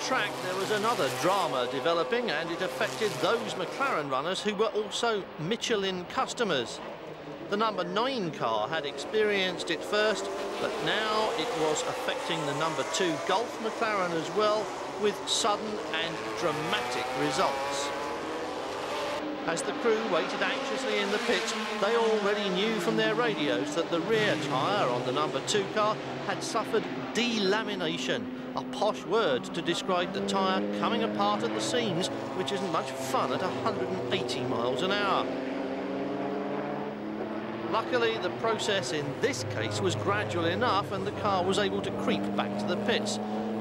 track, there was another drama developing, and it affected those McLaren runners who were also Michelin customers. The number 9 car had experienced it first, but now it was affecting the number 2 Gulf McLaren as well, with sudden and dramatic results. As the crew waited anxiously in the pits, they already knew from their radios that the rear tyre on the number 2 car had suffered delamination, a posh word to describe the tyre coming apart at the seams, which isn't much fun at 180 miles an hour. Luckily, the process in this case was gradual enough and the car was able to creep back to the pits.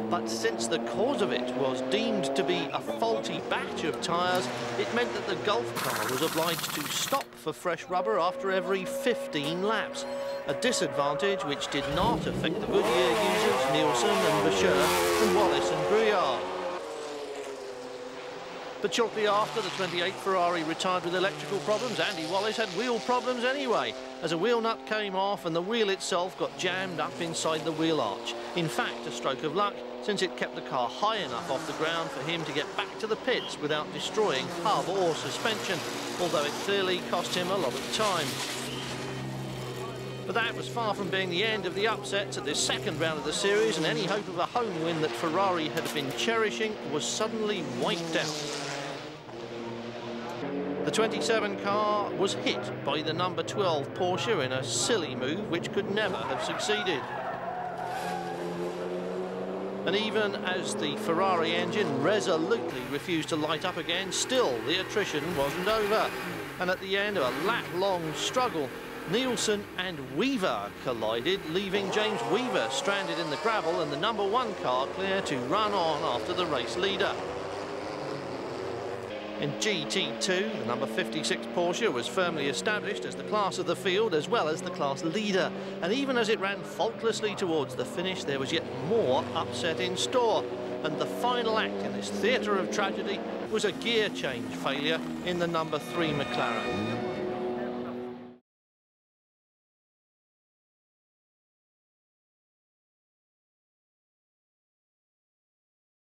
But since the cause of it was deemed to be a faulty batch of tyres, it meant that the Gulf car was obliged to stop for fresh rubber after every 15 laps, a disadvantage which did not affect the Goodyear users Nielsen and Boucher and Wallace and Brouillard. But shortly after, the 28 Ferrari retired with electrical problems. Andy Wallace had wheel problems anyway, as a wheel nut came off and the wheel itself got jammed up inside the wheel arch. In fact, a stroke of luck, since it kept the car high enough off the ground for him to get back to the pits without destroying hub or suspension, although it clearly cost him a lot of time. But that was far from being the end of the upsets at this second round of the series, and any hope of a home win that Ferrari had been cherishing was suddenly wiped out. The 27 car was hit by the number 12 Porsche in a silly move which could never have succeeded. And even as the Ferrari engine resolutely refused to light up again, still the attrition wasn't over. And at the end of a lap-long struggle, Nielsen and Weaver collided, leaving James Weaver stranded in the gravel and the number 1 car clear to run on after the race leader. In GT2, the number 56 Porsche was firmly established as the class of the field as well as the class leader. And even as it ran faultlessly towards the finish, there was yet more upset in store. And the final act in this theatre of tragedy was a gear change failure in the number 3 McLaren.